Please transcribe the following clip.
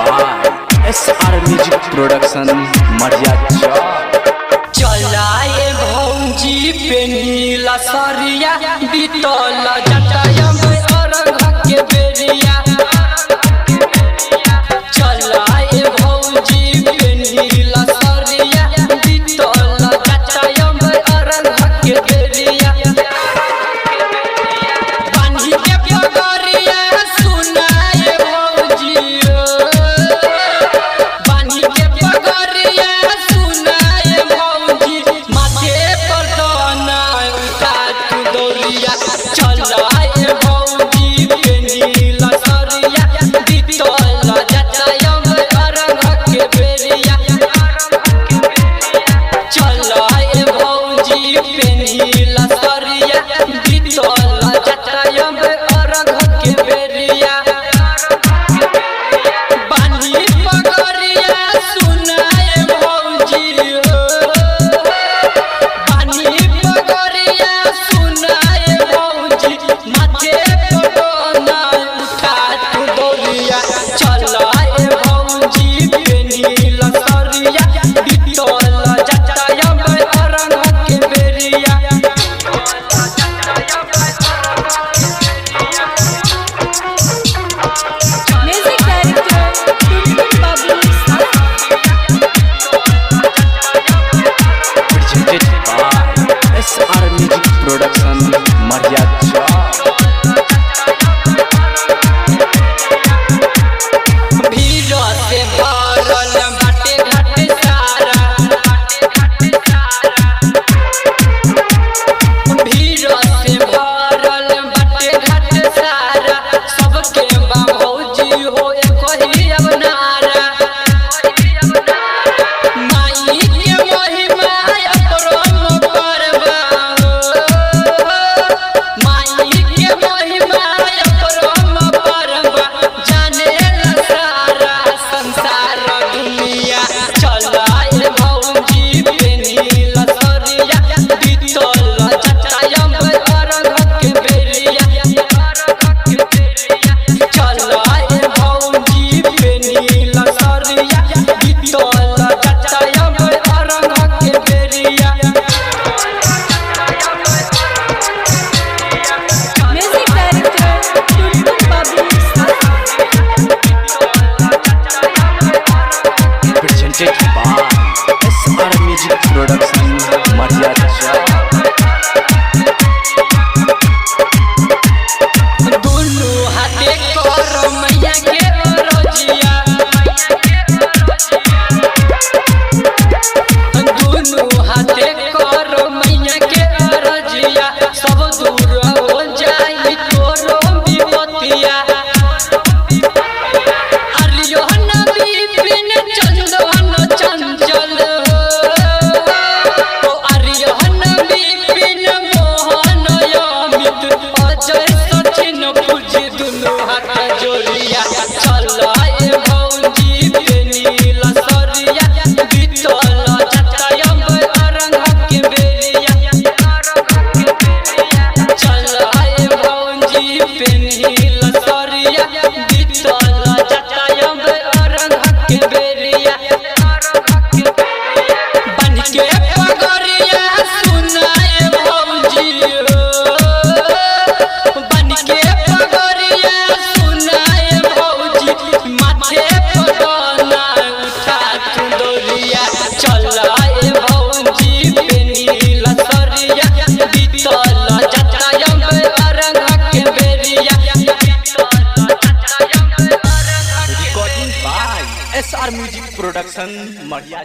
by SR Music Production मरिया चलाए भौजी पे नीला सरिया बीतल जटाया में अरघ के बेरिया। चलाए भौजी पे नीला सरिया बीतल जटाया में अरघ के बेरिया। बांधी के पगरिया सुनाए भौजी, बांधी के पगरिया सुनाए भौजी, माथे पर दाना उठा तू दौरिया। चलाए भौजी पे नीला सरिया बीतल जटाया में अरघ के बेरिया। चलाए भौजी पे नीला सरिया बीतल जटाया में अरघ के बेरिया। बांधी पगरिया सुनाए भौजी, बांधी पगरिया सुनाए भौजी, माथे पर दाना उठा तू दौरिया। चलाए भौजी पे नीला सरिया बीतल जटाया में अरघ के बेरिया। Music director Tulkun Babu presented by SR Music Production मरिया भीड़ से भरल बाटे घाटे सारा, भीड़ से भरल बाटे घाटे सारा, सबके बा भौजी हो कही अब नारा। माई के महिमा अपरम करबा, माई के महिमा अपरम करबा, जाने ला सारा संसार दुनिया। चलाए भौजी पे नीला सरिया बीतल जटाया में अरघ के बेरिया। चलाए भौजी पे नीला सरिया बीतल जटाया में अरघ के बेरिया। Music director Tulkun Babu presented by SR Music Production मरिया दुनु हाथे कर मैया के रजिया, दुनु हाथे कर मैया के रजिया, सब दूर हो जाई तोरो विपतिया। अरियोहन विपिन चंदन चंचल, ओ अरियोहन विपिन मोहन अमित अजय सचिन पूजी दुनु हाथ जोड़िया। चलाए भौजी पे नीला सरिया बीतल जटाया में अरघ के बेरिया। चलाए भौजी पे नीला सरिया बीतल जटाया में अरघ के बेरिया। बांध के पगरिया सुनाए भौजी, बांध के पगरिया सुनाए भौजी, माथे पर दाना उठा तू दौरिया। चलाए भौजी पे नीला सरिया बीतल जटाया में अरघ के बेरिया। recording by SR Music Production मरिया